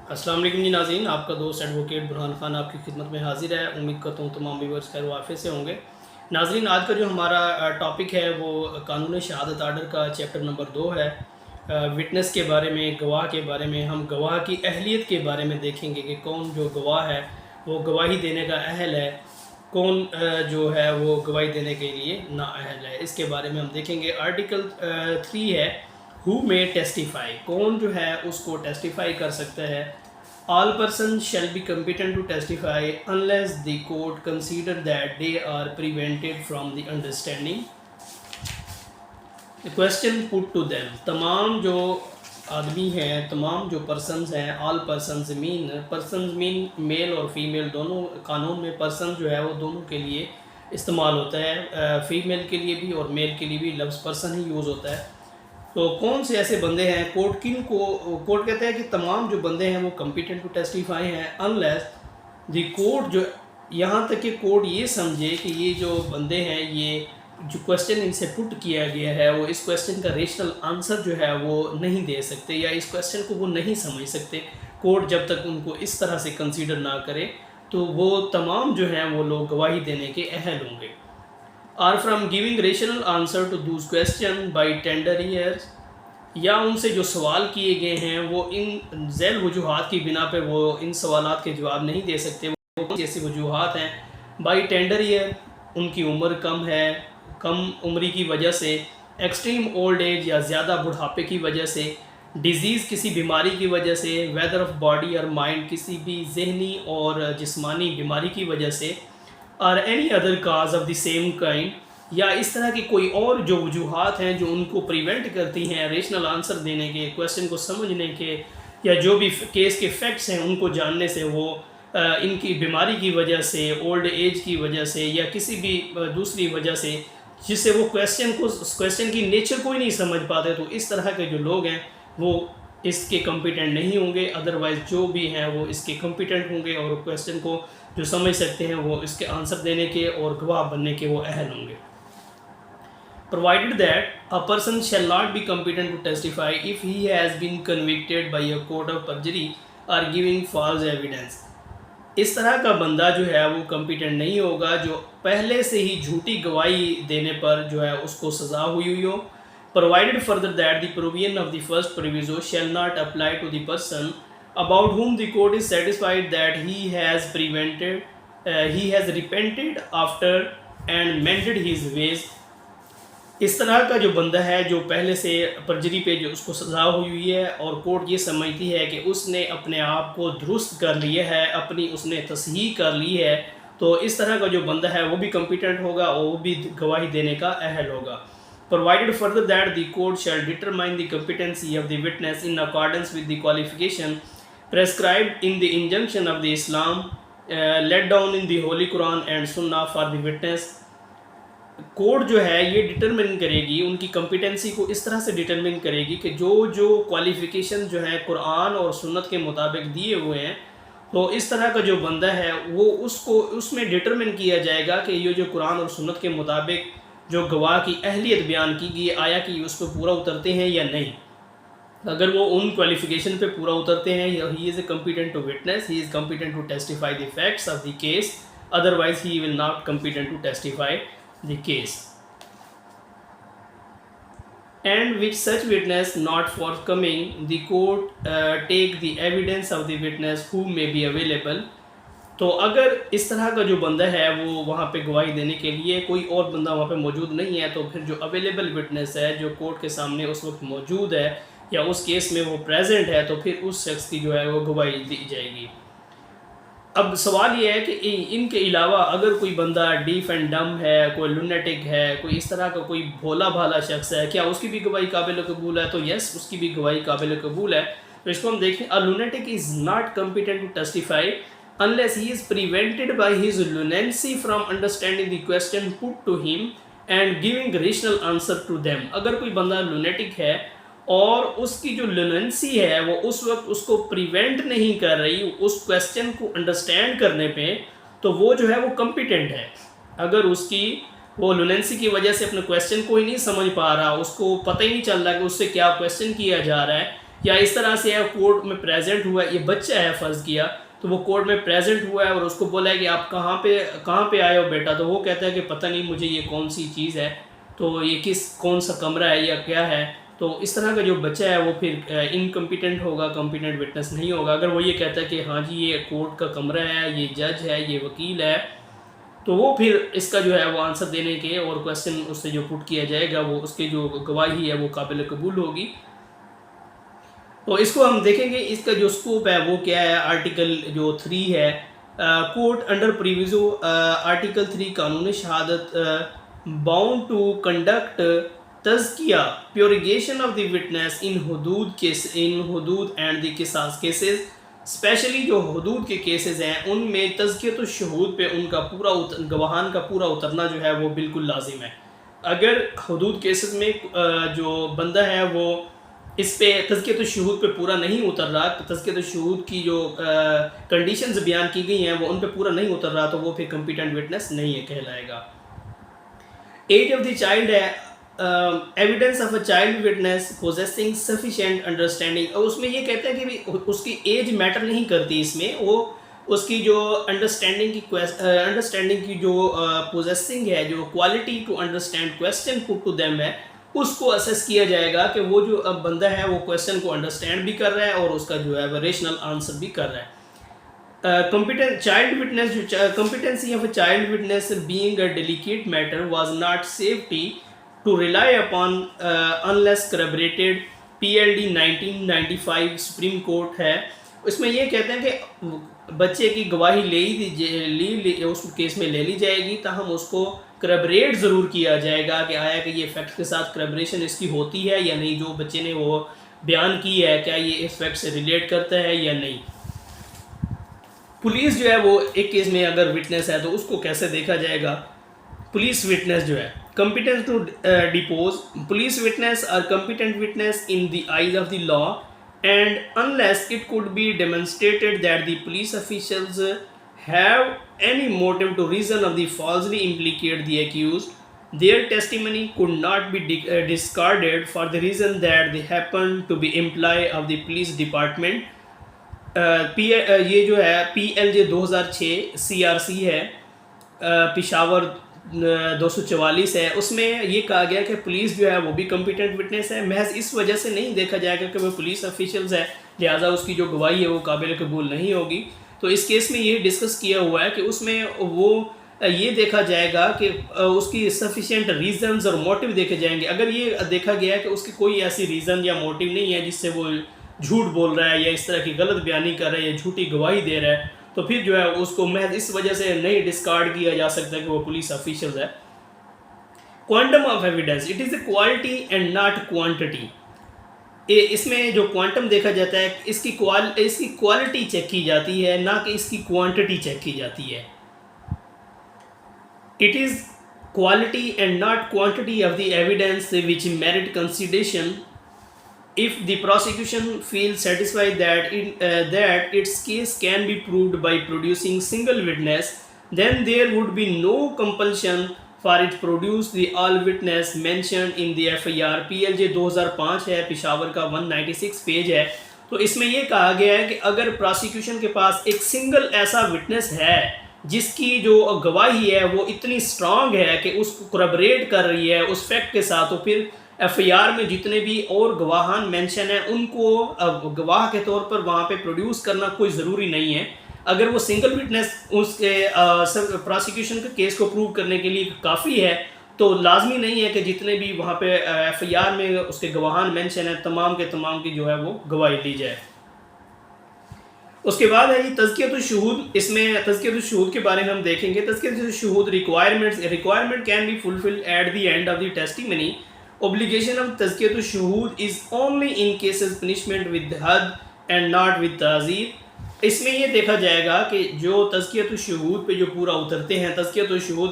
अस्सलाम वालेकुम जी नाज़रीन, आपका दोस्त एडवोकेट बुरहान खान आपकी खिदमत में हाज़िर है। उम्मीद करता हूँ तमाम व्यूअर्स खैर वाफ़ियत से होंगे। नाज़रीन, आज का जो हमारा टॉपिक है वो कानून शहादत आर्डर का चैप्टर नंबर 2 है। विटनेस के बारे में, गवाह के बारे में, हम गवाह की अहलियत के बारे में देखेंगे कि कौन जो गवाह है वो गवाही देने का अहल है, कौन जो है वो गवाही देने के लिए नाअहल है। इसके बारे में हम देखेंगे। आर्टिकल 3 है, हु मे टेस्टिफाई, कौन जो है उसको टेस्टिफाई कर सकता है। All person shall be competent to testify unless the court consider that they are prevented from the understanding the question put to them. तमाम जो आदमी हैं, तमाम जो पर्सनस हैं, ऑल पर्सनस मीन मेल और फीमेल दोनों। कानून में पर्सन जो है वो दोनों के लिए इस्तेमाल होता है, फ़ीमेल के लिए भी और मेल के लिए भी लफ्ज़ पर्सन ही यूज़ होता है। तो कौन से ऐसे बंदे हैं, कोर्ट कहते हैं कि तमाम जो बंदे हैं वो कम्पिटेंट टू टेस्टिफाई हैं अनलेस द कोर्ट, जो यहाँ तक कि कोर्ट ये समझे कि ये जो बंदे हैं, ये जो क्वेश्चन इनसे पुट किया गया है वो इस क्वेश्चन का रेशनल आंसर जो है वो नहीं दे सकते या इस क्वेश्चन को वो नहीं समझ सकते। कोर्ट जब तक उनको इस तरह से कंसीडर ना करे तो वो तमाम जो हैं वो लोग गवाही देने के अहल होंगे। Are from giving rational answer to those question by tender years, या उनसे जो सवाल किए गए हैं वो इन झैल वजूहात की बिना पे वो इन सवालात के जवाब नहीं दे सकते। वो कौन सी ऐसी वजूहात हैं? बाई टेंडर ईयर, उनकी उम्र कम है, कम उम्री की वजह से, एक्सट्रीम ओल्ड एज या ज़्यादा बुढ़ापे की वजह से, डिज़ीज़ किसी बीमारी की वजह से, वेदर ऑफ बॉडी और माइंड किसी भी जहनी और जिस्मानी बीमारी की वजह से, और any other cause of the same kind, या इस तरह की कोई और जो वजूहात हैं जो उनको प्रिवेंट करती हैं रेशनल आंसर देने के, क्वेश्चन को समझने के, या जो भी केस के फैक्ट्स हैं उनको जानने से, वो इनकी बीमारी की वजह से, ओल्ड एज की वजह से या किसी भी दूसरी वजह से जिससे वो क्वेश्चन की नेचर को ही नहीं समझ पाते, तो इस तरह के जो लोग हैं वो इसके कम्पिटेंट नहीं होंगे। अदरवाइज़ जो भी हैं वो इसके कम्पिटेंट होंगे और क्वेश्चन को जो समझ सकते हैं वो इसके आंसर देने के और गवाह बनने के वो अहल होंगे। Provided that a person shall not be competent to testify if he has been convicted by a court of perjury or giving false evidence। इस तरह का बंदा जो है वो कम्पिटेंट नहीं होगा जो पहले से ही झूठी गवाही देने पर जो है उसको सज़ा हुई हो। Provided further that the provision of the first proviso shall not apply to the person about whom the court is satisfied that he has repented after and mended his ways। इस तरह का जो बंदा है जो पहले से परजरी पे जो उसको सज़ा हुई है और कोर्ट ये समझती है कि उसने अपने आप को दुरुस्त कर लिया है, अपनी उसने तसहीह कर ली है, तो इस तरह का जो बंदा है वो भी कम्पिटेंट होगा और वो भी गवाही देने का अहल होगा। Provided further that the court shall determine the competency of the witness in accordance with the qualification prescribed in the injunction of the Islam laid down in the holy Quran and Sunnah for the witness. Court जो है ये determine करेगी, उनकी competency को इस तरह से determine करेगी कि जो जो क्वालिफ़िकेशन जो है कुरान और सुन्नत के मुताबिक दिए हुए हैं, तो इस तरह का जो बंदा है वो उसको उसमें डिटरमिन किया जाएगा कि ये जो कुरान और सुन्नत के मुताबिक जो गवाह की अहलियत बयान की गई आया कि उस पर पूरा उतरते हैं या नहीं। अगर वो उन क्वालिफ़िकेशन पे पूरा उतरते हैं, he is a competent to witness, he is competent to testify the facts of the case, otherwise he will not competent to testify the case, and with such witness not forthcoming the court take the evidence of the witness who may be available। तो अगर इस तरह का जो बंदा है वो वहाँ पे गवाही देने के लिए कोई और बंदा वहाँ पे मौजूद नहीं है, तो फिर जो अवेलेबल विटनेस है जो कोर्ट के सामने उस वक्त मौजूद है या उस केस में वो प्रेजेंट है, तो फिर उस शख्स की जो है वो गवाही दी जाएगी। अब सवाल ये है कि इनके अलावा अगर कोई बंदा डीफ एंड डम है, कोई लुनेटिक है, कोई इस तरह का कोई भोला भाला शख्स है, क्या उसकी भी गवाही काबिल कबूल है? तो यस, उसकी भी गवाही काबिल कबूल है। तो इसको हम देखें, a lunatic is not competent to testify unless he is prevented by his lunacy from understanding the question put to him and giving rational answer to them. अगर कोई बंदा लुनेटिक है और उसकी जो लुनेंसी है वो उस वक्त उसको प्रिवेंट नहीं कर रही उस क्वेश्चन को अंडरस्टैंड करने पे, तो वो जो है वो कम्पिटेंट है। अगर उसकी वो लुनेंसी की वजह से अपने क्वेश्चन को ही नहीं समझ पा रहा, उसको पता ही नहीं चल रहा कि उससे क्या क्वेश्चन किया जा रहा है, या इस तरह से है कोर्ट में प्रेजेंट हुआ है, ये बच्चा है फ़र्ज़ किया, तो वो कोर्ट में प्रेजेंट हुआ है और उसको बोला है कि आप कहाँ पे आए हो बेटा, तो वो कहता है कि पता नहीं मुझे ये कौन सी चीज़ है, तो ये कौन सा कमरा है या क्या है। तो इस तरह का जो बच्चा है वो फिर इनकम्पिटेंट होगा, कम्पिटेंट विटनेस नहीं होगा। अगर वो ये कहता है कि हाँ जी ये कोर्ट का कमरा है, ये जज है, ये वकील है, तो वो फिर इसका जो है वो आंसर देने के और क्वेश्चन उससे जो पुट किया जाएगा वो उसकी जो गवाही है वो काबिल कबूल होगी। तो इसको हम देखेंगे, इसका जो स्कोप है वो क्या है। आर्टिकल जो 3 है, court under प्रीविजो article 3 Qanun Shahadat bound to conduct tazkiya purgation of the witness in hudood and the qisas cases. Specially जो हदूद के केसेस हैं उनमें तज़कियत शहूद पे उनका पूरा गवाहान का पूरा उतरना जो है वो बिल्कुल लाजिम है। अगर हदूद केसेस में जो बंदा है वो इस पे तज़कियत शहूद पे पूरा नहीं उतर रहा, तज़कियत शहूद की जो कंडीशंस बयान की गई हैं वो उन पे पूरा नहीं उतर रहा, तो वो फिर कम्पिटेंट विटनेस नहीं है कहलाएगा। एज ऑफ द चाइल्ड है, evidence of a child witness possessing sufficient understanding. और उसमें ये कहते हैं कि उसकी एज मैटर नहीं करती, इसमें वो उसकी जो अंडरस्टैंडिंग की जो पोजेसिंग है, जो quality to understand question put to them है, उसको असेस किया जाएगा कि वो जो बंदा है वो क्वेश्चन को अंडरस्टैंड भी कर रहा है और उसका जो है वो रेशनल आंसर भी कर रहा है। Competent child witness, competency of a child witness being a delicate matter was not safety to rely upon unless corroborated। PLD 1995 supreme court है, उसमें ये कहते हैं कि बच्चे की गवाही उस केस में ले ली जाएगी, ताहम उसको करबरेट ज़रूर किया जाएगा कि आया कि ये फैक्ट के साथ करबरेशन इसकी होती है या नहीं, जो बच्चे ने वो बयान की है क्या ये इस फैक्ट से रिलेट करता है या नहीं। पुलिस जो है वो एक केस में अगर विटनेस है तो उसको कैसे देखा जाएगा। पुलिस विटनेस जो है, competence to depose, police witness are competent witness in the eyes of the law and unless it could be demonstrated that the police officials have any motive to reason of the falsely implicate the accused, their testimony could not be discarded for the reason that they happen to be employee of the police department। ये जो है PLJ 2006 CRC है, पिशावर 244 है, उसमें ये कहा गया कि पुलिस जो है वो भी कम्पिटेंट विटनेस है। महज इस वजह से नहीं देखा जाएगा कि वो पुलिस ऑफिशियल्स है, लिहाजा उसकी जो गवाही है वो काबिल कबूल नहीं होगी। तो इस केस में ये डिस्कस किया हुआ है कि उसमें वो ये देखा जाएगा कि उसकी सफिशिएंट रीज़न्स और मोटिव देखे जाएंगे। अगर ये देखा गया है कि उसकी कोई ऐसी रीज़न या मोटिव नहीं है जिससे वो झूठ बोल रहा है या इस तरह की गलत बयानी कर रहा है या झूठी गवाही दे रहा है, तो फिर जो है उसको महज इस वजह से नहीं डिस्कार्ड किया जा सकता कि वो पुलिस ऑफिशियल है। Quantum of evidence, it is a quality and not quantity. इसमें जो क्वांटम देखा जाता है इसकी क्वालिटी चेक की जाती है, ना कि इसकी क्वांटिटी चेक की जाती है। It is quality and not quantity of the evidence which merit consideration. If the prosecution feels satisfied that its case can be proved by producing single witness, then there would be no compulsion for it produce the all witness mentioned in the FIR। PLJ 2005 है, पिशावर का 196 page है। तो इसमें यह कहा गया है कि अगर प्रोसिक्यूशन के पास एक सिंगल ऐसा विटनेस है जिसकी जो गवाही है वो इतनी स्ट्रांग है कि उसको करबरेट कर रही है उस फैक्ट के साथ, तो फिर FIR में जितने भी और गवाहान मेंशन हैं उनको गवाह के तौर पर वहाँ पे प्रोड्यूस करना कोई ज़रूरी नहीं है। अगर वो सिंगल विटनेस उसके प्रोसिक्यूशन के केस को प्रूव करने के लिए काफ़ी है, तो लाजमी नहीं है कि जितने भी वहाँ पे FIR में उसके गवाहान मेंशन हैं तमाम के तमाम की जो है वो गवाही ली जाए। उसके बाद है ये तज़कियत शुहूद। इसमें तज़कियत शुहूद के बारे में हम देखेंगे। Tazkiyat shuhood requirement can be fulfilled at the end of the testimony. Obligation of tazkiyat shuhood is only in cases punishment with हद and not with ताज़ीर। इसमें ये देखा जाएगा कि जो तज़कियत शुहूद पे जो पूरा उतरते हैं, तज़कियत शुहूद